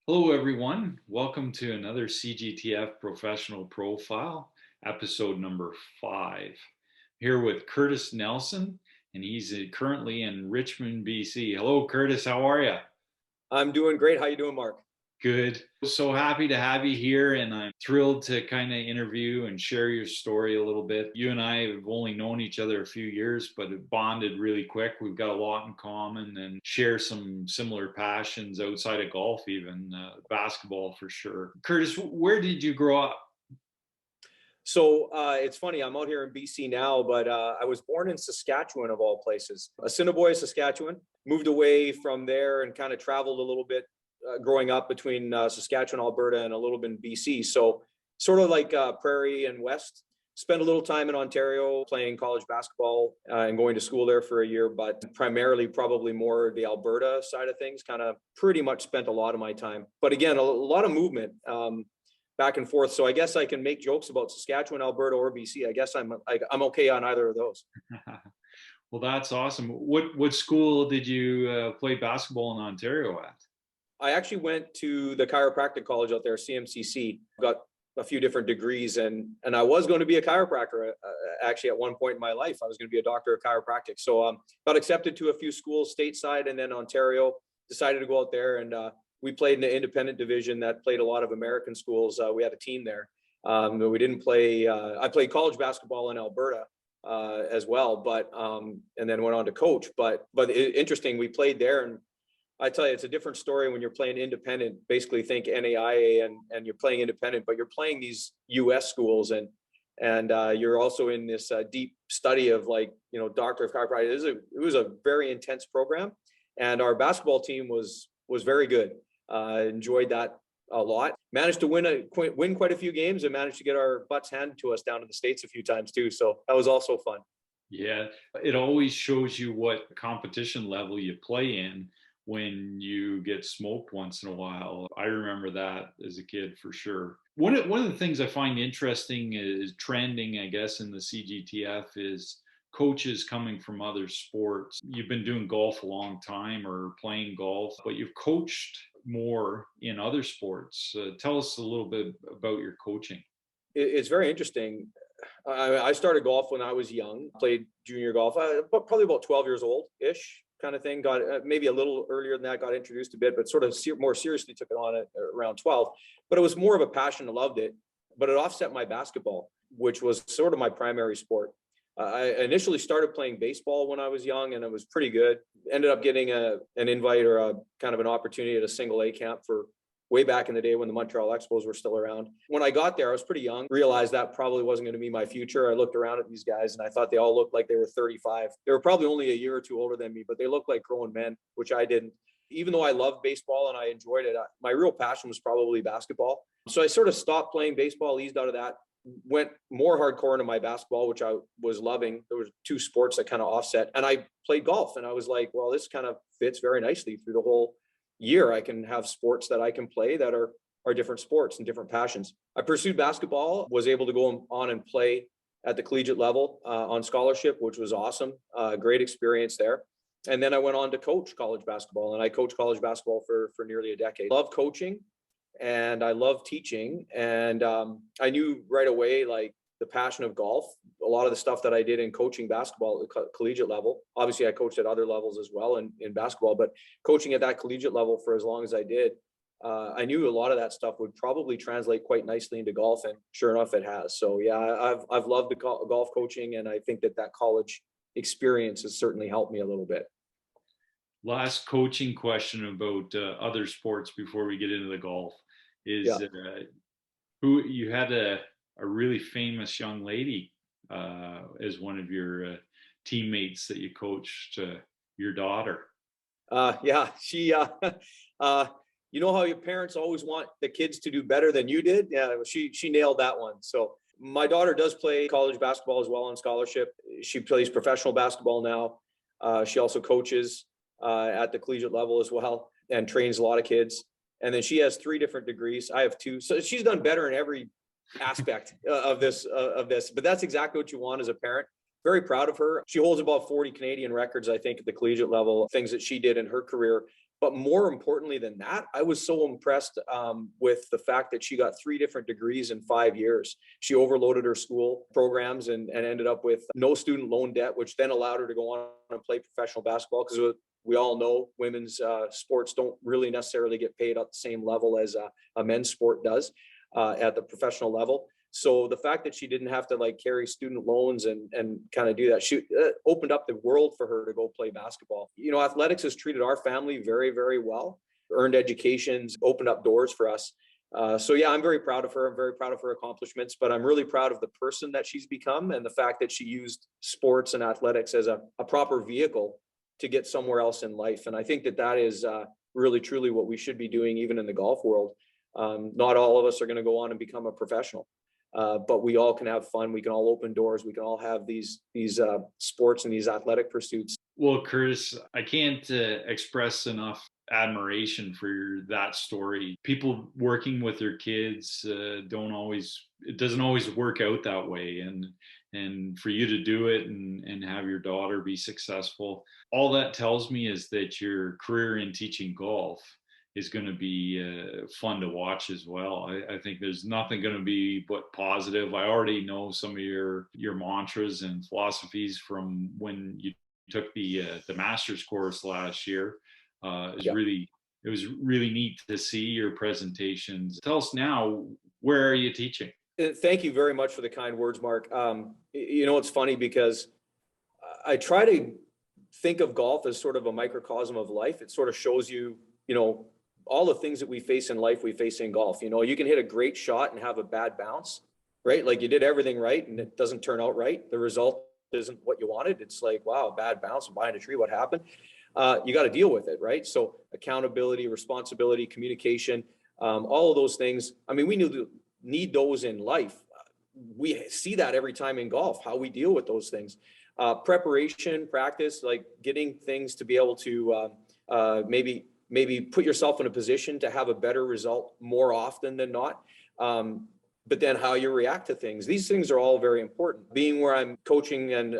Hello, everyone. Welcome to another CGTF Professional Profile, episode number 5. Here with Curtis Nelson, and he's currently in Richmond, BC. Hello, Curtis. How are you? I'm doing great. How you doing, Mark? Good. So happy to have you here, and I'm thrilled to kind of interview and share your story a little bit. You and I have only known each other a few years, but it bonded really quick. We've got a lot in common and share some similar passions outside of golf, even basketball for sure. Curtis, where did you grow up? It's funny. I'm out here in BC now, but I was born in Saskatchewan, of all places. Assiniboia, Saskatchewan. Moved away from there and kind of traveled a little bit growing up between Saskatchewan, Alberta, and a little bit in BC. So sort of like Prairie and West. Spent a little time in Ontario playing college basketball and going to school there for a year, but primarily probably more the Alberta side of things. Kind of pretty much spent a lot of my time. But again, a lot of movement. Back and forth. So I guess I can make jokes about Saskatchewan, Alberta, or BC. I guess I'm okay on either of those. Well, that's awesome. What school did you play basketball in Ontario at? I actually went to the chiropractic college out there, CMCC. Got a few different degrees, and I was going to be a chiropractor. Actually, at one point in my life, I was going to be a doctor of chiropractic. So got accepted to a few schools stateside, and then Ontario. Decided to go out there and. We played in the independent division that played a lot of American schools. We had a team there. But we didn't play. I played college basketball in Alberta as well, but and then went on to coach. Interesting, we played there, and I tell you, it's a different story when you're playing independent. Basically, think NAIA, and you're playing independent, but you're playing these U.S. schools, and you're also in this deep study of doctor of chiropractic. It was a very intense program, and our basketball team was very good. Enjoyed that a lot. Managed to win quite a few games and managed to get our butts handed to us down in the States a few times too. So that was also fun. Yeah, it always shows you what competition level you play in when you get smoked once in a while. I remember that as a kid for sure. One of the things I find interesting is trending, I guess, in the CGTF is coaches coming from other sports. You've been doing golf a long time or playing golf, but you've coached more in other sports. Tell us a little bit about your coaching. It's very interesting. I started golf when I was young, played junior golf, probably about 12 years old ish kind of thing. Got maybe a little earlier than that, got introduced a bit, but sort of more seriously took it on at around 12. But it was more of a passion. I loved it, but it offset my basketball, which was sort of my primary sport. I initially started playing baseball when I was young, and it was pretty good. Ended up getting an invite or a kind of an opportunity at a single A camp for way back in the day when the Montreal Expos were still around. When I got there, I was pretty young, realized that probably wasn't going to be my future. I looked around at these guys and I thought they all looked like they were 35. They were probably only a year or two older than me, but they looked like grown men, which I didn't. Even though I loved baseball and I enjoyed it, my real passion was probably basketball. So I sort of stopped playing baseball, eased out of that, went more hardcore into my basketball, which I was loving. There was two sports that kind of offset, and I played golf, and I was like, well, this kind of fits very nicely through the whole year. I can have sports that I can play that are different sports and different passions. I pursued basketball, was able to go on and play at the collegiate level on scholarship, which was awesome. Great experience there. And then I went on to coach college basketball, and I coached college basketball for nearly a decade. Love coaching, and I love teaching. And I knew right away, like, the passion of golf. A lot of the stuff that I did in coaching basketball at the collegiate level, obviously I coached at other levels as well in basketball, but coaching at that collegiate level for as long as I did, I knew a lot of that stuff would probably translate quite nicely into golf, and sure enough, it has. So yeah, I've loved the golf coaching, and I think that college experience has certainly helped me a little bit. Last coaching question about other sports before we get into the golf is Yeah. who you had a really famous young lady as one of your teammates that you coached, your daughter. Yeah, she, you know how your parents always want the kids to do better than you did? Yeah, she nailed that one. So my daughter does play college basketball as well on scholarship. She plays professional basketball now. She also coaches at the collegiate level as well, and trains a lot of kids. And then she has 3 different degrees. I have 2. So she's done better in every aspect of this. But that's exactly what you want as a parent. Very proud of her. She holds about 40 Canadian records, I think, at the collegiate level, things that she did in her career. But more importantly than that, I was so impressed with the fact that she got 3 different degrees in 5 years. She overloaded her school programs and ended up with no student loan debt, which then allowed her to go on and play professional basketball, because we all know women's sports don't really necessarily get paid at the same level as a men's sport does at the professional level. So the fact that she didn't have to like carry student loans and kind of do that, she opened up the world for her to go play basketball. You know, athletics has treated our family very, very well, earned educations, opened up doors for us. So yeah, I'm very proud of her. I'm very proud of her accomplishments, but I'm really proud of the person that she's become and the fact that she used sports and athletics as a proper vehicle to get somewhere else in life. And I think that that is really, truly what we should be doing, even in the golf world. Not all of us are going to go on and become a professional. But we all can have fun. We can all open doors. We can all have these sports and these athletic pursuits. Well, Curtis, I can't express enough admiration for that story. People working with their kids don't always, it doesn't always work out that way. And for you to do it and have your daughter be successful, all that tells me is that your career in teaching golf is going to be fun to watch as well. I think there's nothing going to be but positive. I already know some of your mantras and philosophies from when you took the master's course last year. Yeah. It was really neat to see your presentations. Tell us now, where are you teaching? Thank you very much for the kind words, Mark. You know, it's funny because I try to think of golf as sort of a microcosm of life. It sort of shows you, you know, all the things that we face in life, we face in golf. You know, you can hit a great shot and have a bad bounce, right? Like you did everything right and it doesn't turn out right. The result isn't what you wanted. It's like, wow, bad bounce behind a tree. What happened? You got to deal with it, right? So accountability, responsibility, communication, all of those things. I mean, we need those in life. We see that every time in golf, how we deal with those things. Preparation, practice, like getting things to be able to maybe put yourself in a position to have a better result more often than not. But then how you react to things. These things are all very important. Being where I'm coaching and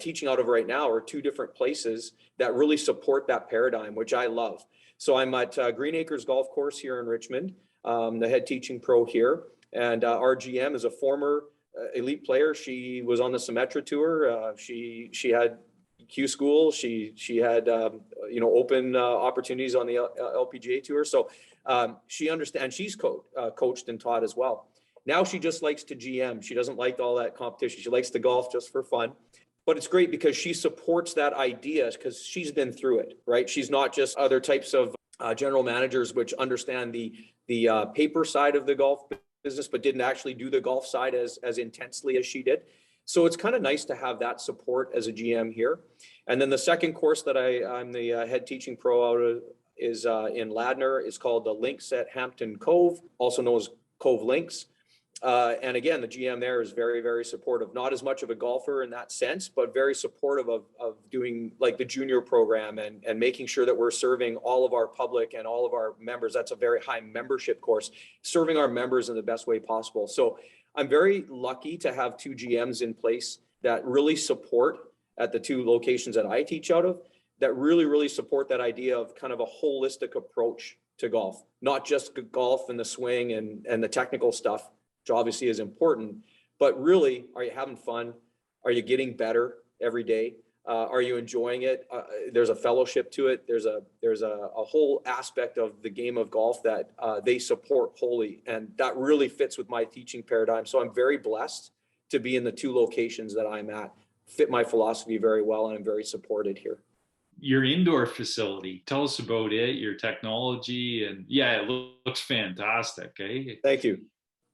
teaching out of right now are 2 different places that really support that paradigm, which I love. So I'm at Green Acres Golf Course here in Richmond, the head teaching pro here. And our GM is a former elite player. She was on the Symetra Tour. She had Q School. She had open opportunities on the LPGA Tour. So she understands. She's coached and taught as well. Now she just likes to GM. She doesn't like all that competition. She likes to golf just for fun. But it's great because she supports that idea because she's been through it, right? She's not just other types of general managers which understand the paper side of the golf business, but didn't actually do the golf side as intensely as she did. So it's kind of nice to have that support as a GM here. And then the second course that I'm the head teaching pro out of is in Ladner. It's called the Links at Hampton Cove, also known as Cove Links. And again, the GM there is very, very supportive. Not as much of a golfer in that sense, but very supportive of doing like the junior program and making sure that we're serving all of our public and all of our members. That's a very high membership course, serving our members in the best way possible. So I'm very lucky to have 2 GMs in place that really support at the 2 locations that I teach out of, that really, really support that idea of kind of a holistic approach to golf, not just golf and the swing and the technical stuff, which obviously is important, but really, are you having fun? Are you getting better every day? Are you enjoying it? There's a fellowship to it. There's a whole aspect of the game of golf that they support wholly, and that really fits with my teaching paradigm. So I'm very blessed to be in the 2 locations that I'm at, fit my philosophy very well, and I'm very supported here. Your indoor facility, tell us about it, your technology, and yeah, it looks fantastic, eh? Thank you.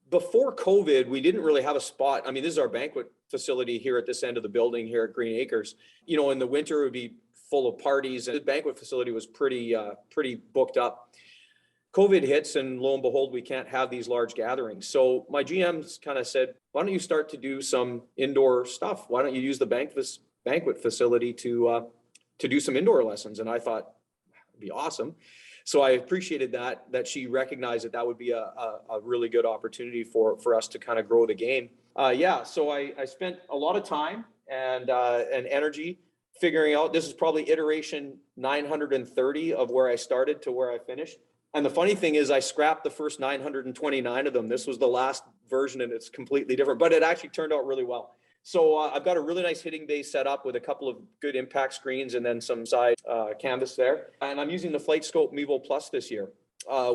Before COVID, we didn't really have a spot. I mean, this is our banquet facility here at this end of the building here at Green Acres. You know, in the winter, it would be full of parties, and the banquet facility was pretty booked up. COVID hits, and lo and behold, we can't have these large gatherings. So my GMs kind of said, why don't you start to do some indoor stuff? Why don't you use the banquet facility to do some indoor lessons? And I thought, it'd be awesome. So I appreciated that she recognized that would be a really good opportunity for us to kind of grow the game. So I spent a lot of time and energy figuring out, this is probably iteration 930 of where I started to where I finished. And the funny thing is I scrapped the first 929 of them. This was the last version and it's completely different, but it actually turned out really well. So I've got a really nice hitting bay set up with a couple of good impact screens and then some side canvas there. And I'm using the Flight Scope Mevo Plus this year,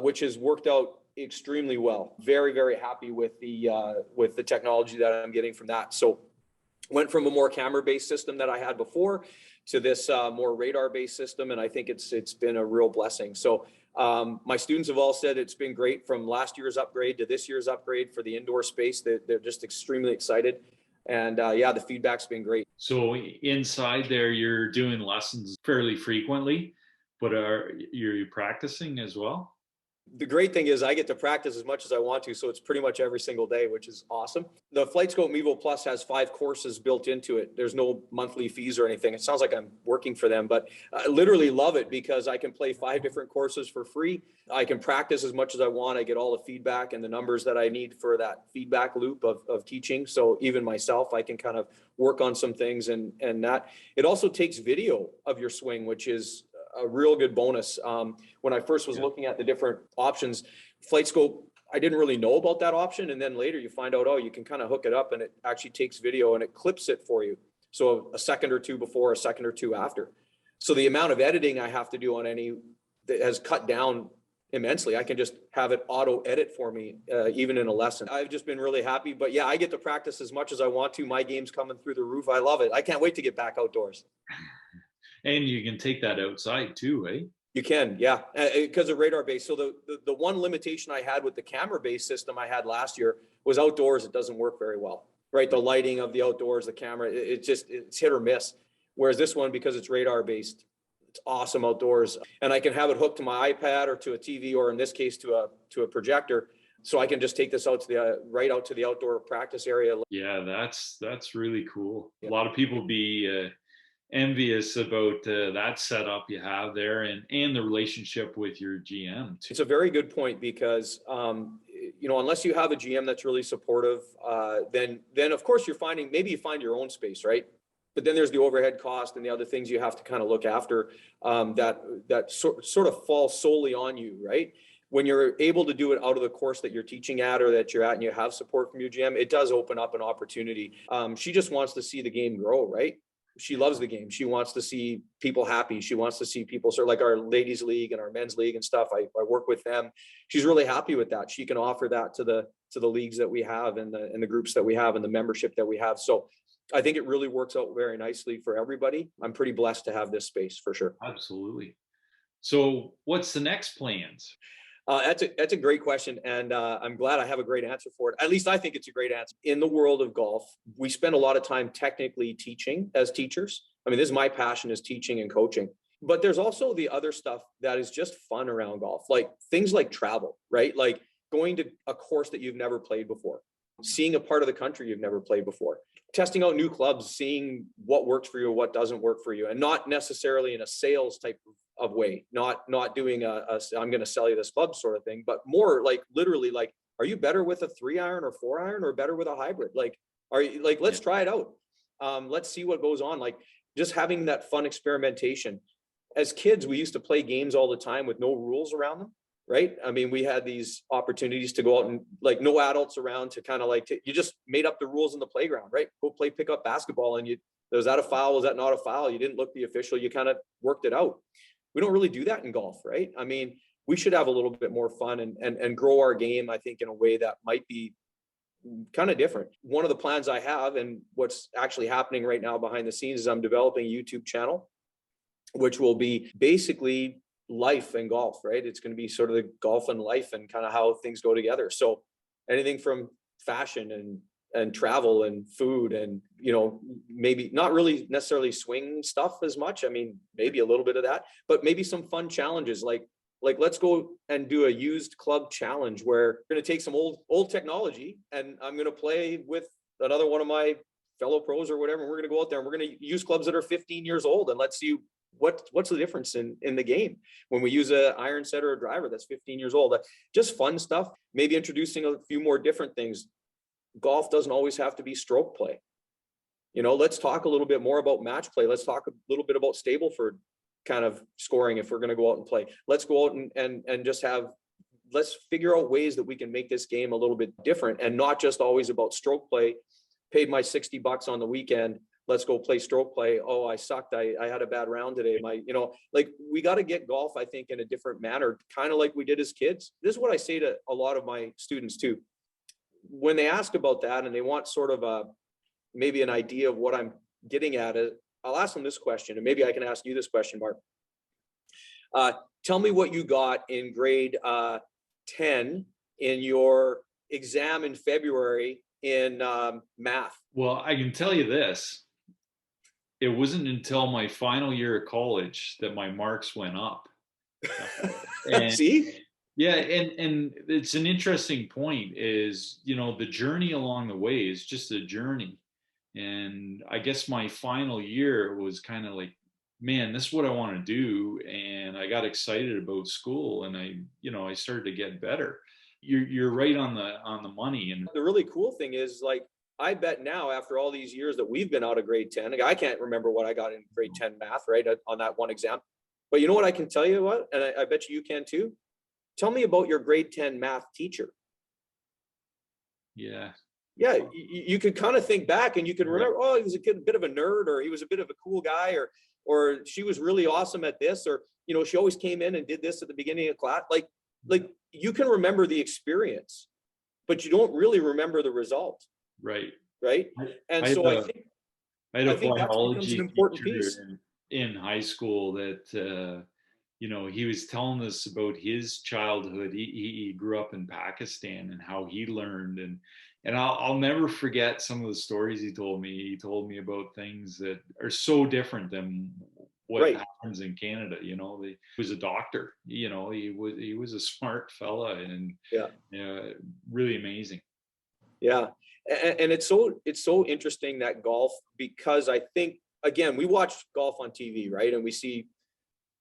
which has worked out extremely well. Very, very happy with the technology that I'm getting from that. So went from a more camera-based system that I had before to this more radar-based system, and I think it's been a real blessing. So my students have all said it's been great from last year's upgrade to this year's upgrade for the indoor space. They're just extremely excited, and yeah, the feedback's been great. So inside there, you're doing lessons fairly frequently, but are you practicing as well? The great thing is I get to practice as much as I want to, so it's pretty much every single day, which is awesome. The Flight Scope Mevo Plus has 5 courses built into it. There's no monthly fees or anything. It sounds like I'm working for them, but I literally love it because I can play 5 different courses for free. I can practice as much as I want. I get all the feedback and the numbers that I need for that feedback loop of teaching. So even myself, I can kind of work on some things and that. It also takes video of your swing, which is a real good bonus. When I first was looking at the different options, Flight Scope, I didn't really know about that option. And then later you find out, oh, you can kind of hook it up and it actually takes video and it clips it for you. So a second or two before, a second or two after. So the amount of editing I have to do on any that has cut down immensely. I can just have it auto edit for me, even in a lesson. I've just been really happy, but yeah, I get to practice as much as I want to. My game's coming through the roof. I love it. I can't wait to get back outdoors. And you can take that outside too, eh? You can, yeah, because of radar based. So the one limitation I had with the camera based system I had last year was outdoors. It doesn't work very well, right? The lighting of the outdoors, the camera, it's hit or miss. Whereas this one, because it's radar based, it's awesome outdoors, and I can have it hooked to my iPad or to a TV, or in this case to a projector. So I can just take this out to the right out to the outdoor practice area. Yeah, that's really cool. Yeah. A lot of people be envious about that setup you have there and the relationship with your GM too. It's a very good point because unless you have a GM that's really supportive, then of course you're finding, maybe you find your own space, right? But then there's the overhead cost and the other things you have to kind of look after that sort of fall solely on you, right? When you're able to do it out of the course that you're teaching at or that you're at and you have support from your GM, it does open up an opportunity. She just wants to see the game grow, right? She loves the game. She wants to see people happy. She wants to see people sort of like our ladies league and our men's league and stuff. I work with them. She's really happy with that. She can offer that to the leagues that we have and the groups that we have and the membership that we have. So I think it really works out very nicely for everybody. I'm pretty blessed to have this space for sure. Absolutely. So what's the next plans? That's a great question, and I'm glad I have a great answer for it. At least I think it's a great answer. In the world of golf, we spend a lot of time technically teaching as teachers. I mean, this is my passion, is teaching and coaching. But there's also the other stuff that is just fun around golf, like things like travel, right? Like going to a course that you've never played before, seeing a part of the country you've never played before, testing out new clubs, seeing what works for you, what doesn't work for you, and not necessarily in a sales type of way, not doing I'm going to sell you this club sort of thing, but more like literally like, are you better with a 3-iron or 4-iron or better with a hybrid? Like, are you like, let's try it out. Let's see what goes on. Like just having that fun experimentation. As kids, we used to play games all the time with no rules around them, right? I mean, we had these opportunities to go out and like no adults around to kind of like, you just made up the rules in the playground, right? Go play pickup basketball and was that a foul? Was that not a foul? You didn't look the official. You kind of worked it out. We don't really do that in golf, right? I mean, we should have a little bit more fun and grow our game, I think, in a way that might be kind of different. One of the plans I have, and what's actually happening right now behind the scenes, is I'm developing a YouTube channel, which will be basically life and golf, right? It's going to be sort of the golf and life and kind of how things go together. So anything from fashion and travel and food and, maybe not really necessarily swing stuff as much. I mean, maybe a little bit of that, but maybe some fun challenges like let's go and do a used club challenge where we're going to take some old technology and I'm going to play with another one of my fellow pros or whatever. And we're going to go out there and we're going to use clubs that are 15 years old and let's see what's the difference in the game when we use an iron set or a driver that's 15 years old. Just fun stuff, maybe introducing a few more different things. Golf doesn't always have to be stroke play. Let's talk a little bit more about match play. Let's talk a little bit about Stableford kind of scoring if we're going to go out and play. Let's go out and just let's figure out ways that we can make this game a little bit different, and not just always about stroke play. Paid my $60 on the weekend. Let's go play stroke play. Oh, I sucked. I had a bad round today. Like, we got to get golf, I think, in a different manner, kind of like we did as kids. This is what I say to a lot of my students too. When they ask about that and they want sort of maybe an idea of what I'm getting at, I'll ask them this question, and maybe I can ask you this question, Mark. Tell me what you got in grade 10 in your exam in February in math. Well, I can tell you this. It wasn't until my final year of college that my marks went up. And See? yeah, and it's an interesting point is, the journey along the way is just a journey. And I guess my final year was kind of like, man, this is what I want to do. And I got excited about school, and I started to get better. You're right on the money. And the really cool thing is, like, I bet now, after all these years that we've been out of grade 10, like, I can't remember what I got in grade 10 math, right, on that one exam. But you know what I can tell you what, and I bet you can too. Tell me about your grade 10 math teacher. Yeah. Yeah, you could kind of think back and you can remember, oh, he was a bit of a nerd, or he was a bit of a cool guy, or she was really awesome at this, or, she always came in and did this at the beginning of class. Like you can remember the experience, but you don't really remember the result. Right. And I so I think that becomes an important piece. In high school that he was telling us about his childhood. He grew up in Pakistan and how he learned, and I'll never forget some of the stories he told me. He told me about things that are so different than what happens in Canada. He was a doctor. He was a smart fella, and really amazing. Yeah. And it's so interesting that golf, because I think, again, we watch golf on TV, right? And we see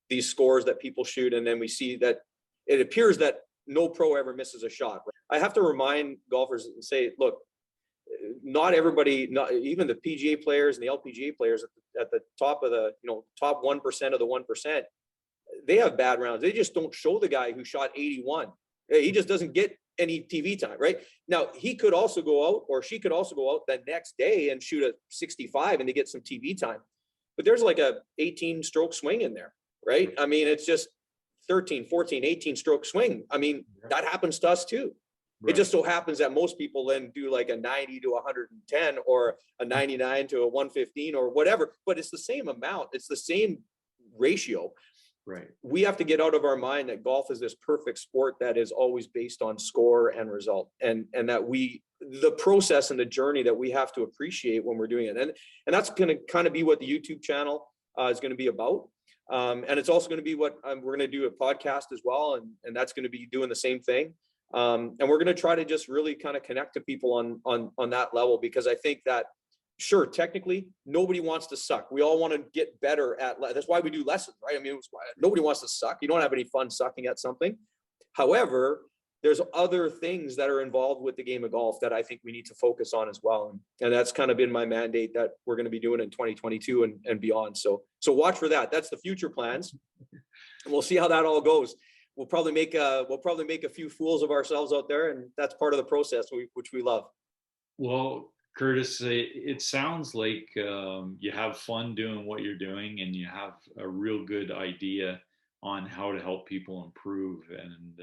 these scores that people shoot, and then we see that it appears that no pro ever misses a shot. I have to remind golfers and say, look, not everybody, not even the PGA players and the LPGA players at the top of the, top 1% of the 1%, they have bad rounds. They just don't show the guy who shot 81. He just doesn't get any TV time, right? Now, he could also go out, or she could also go out the next day and shoot a 65 and they get some TV time. But there's like a 18 stroke swing in there, right? I mean, it's just 13, 14, 18 stroke swing. I mean, that happens to us too. Right. It just so happens that most people then do like a 90 to 110 or a 99 to a 115 or whatever, but it's the same amount. It's the same ratio. Right. We have to get out of our mind that golf is this perfect sport that is always based on score and result, and that the process and the journey that we have to appreciate when we're doing it. And that's going to kind of be what the YouTube channel is going to be about. And it's also going to be what we're going to do a podcast as well. And that's going to be doing the same thing. And we're going to try to just really kind of connect to people on that level, because I think that, sure, technically, nobody wants to suck. We all want to get better at, that's why we do lessons, right? I mean, nobody wants to suck. You don't have any fun sucking at something. However, there's other things that are involved with the game of golf that I think we need to focus on as well. And that's kind of been my mandate that we're going to be doing in 2022 and beyond. So watch for that. That's the future plans. And we'll see how that all goes. We'll probably make a few fools of ourselves out there, and that's part of the process, which we love. Well, Curtis, it sounds like you have fun doing what you're doing, and you have a real good idea on how to help people improve. And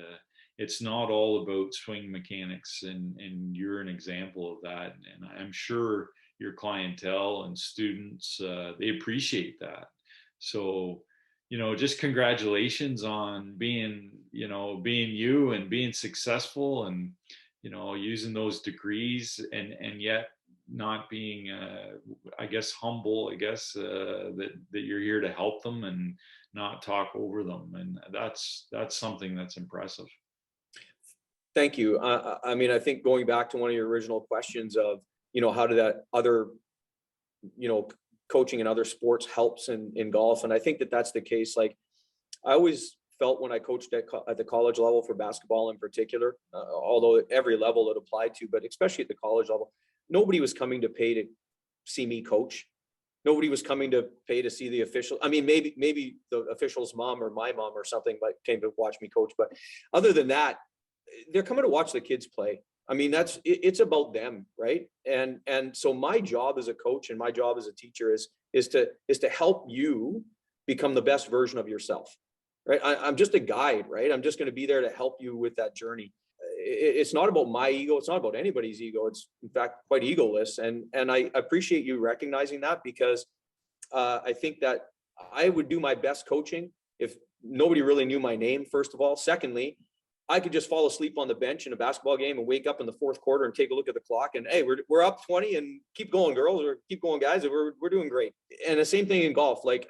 it's not all about swing mechanics, and you're an example of that. And I'm sure your clientele and students, they appreciate that. So, just congratulations on being you and being successful, and, using those degrees, and yet not being, I guess, humble, that you're here to help them and not talk over them. And that's something that's impressive. Thank you. I mean, I think going back to one of your original questions of, how did that other, coaching in other sports helps in golf. And I think that that's the case. Like, I always felt when I coached at the college level for basketball in particular, although at every level it applied to, but especially at the college level, nobody was coming to pay see me coach. Nobody was coming to pay to see the official. I mean, maybe the official's mom or my mom or something like came to watch me coach. But other than that, they're coming to watch the kids play. I mean, it's about them, right? And so my job as a coach and my job as a teacher is to help you become the best version of yourself, right? I'm just a guide, right? I'm just going to be there to help you with that journey. It's not about my ego. It's not about anybody's ego. It's in fact quite egoless. And I appreciate you recognizing that, because I think that I would do my best coaching if nobody really knew my name, first of all. Secondly, I could just fall asleep on the bench in a basketball game and wake up in the fourth quarter and take a look at the clock and, hey, we're up 20 and keep going, girls, or keep going, guys. We're doing great. And the same thing in golf. Like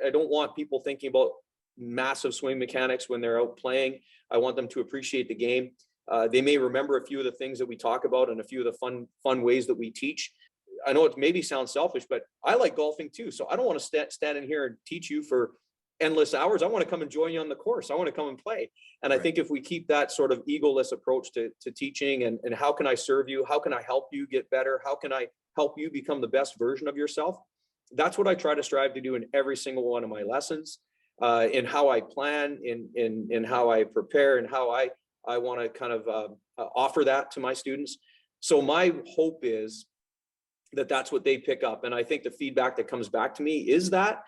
I don't want people thinking about massive swing mechanics when they're out playing. I want them to appreciate the game. They may remember a few of the things that we talk about and a few of the fun ways that we teach. I know it maybe sounds selfish, but I like golfing too. So I don't want to stand in here and teach you for endless hours. I want to come and join you on the course. I want to come and play. And I think if we keep that sort of egoless approach to teaching and how can I serve you? How can I help you get better? How can I help you become the best version of yourself? That's what I try to strive to do in every single one of my lessons, in how I plan, in how I prepare, and how I want to kind of offer that to my students. So my hope is that that's what they pick up. And I think the feedback that comes back to me is that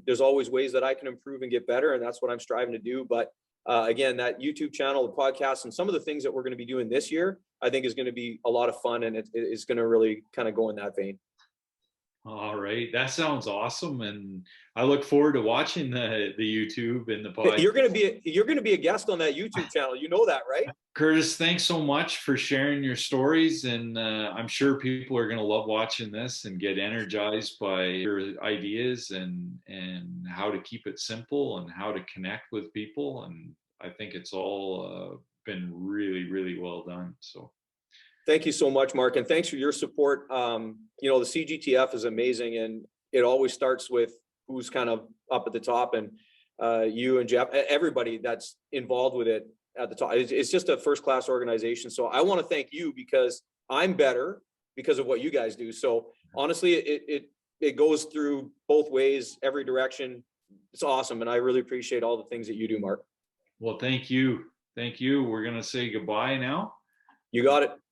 there's always ways that I can improve and get better. And that's what I'm striving to do. But again, that YouTube channel, the podcast, and some of the things that we're going to be doing this year, I think is going to be a lot of fun. And it is going to really kind of go in that vein. All right, that sounds awesome, and I look forward to watching the YouTube and the podcast. You're going to be a guest on that YouTube channel. You know that, right? Curtis, thanks so much for sharing your stories, and I'm sure people are going to love watching this and get energized by your ideas and how to keep it simple and how to connect with people. And I think it's all been really well done. So. Thank you so much, Mark. And thanks for your support. The CGTF is amazing, and it always starts with who's kind of up at the top, and you and Jeff, everybody that's involved with it at the top. It's just a first-class organization. So I want to thank you, because I'm better because of what you guys do. So honestly, it goes through both ways, every direction. It's awesome. And I really appreciate all the things that you do, Mark. Well, thank you. Thank you. We're going to say goodbye now. You got it.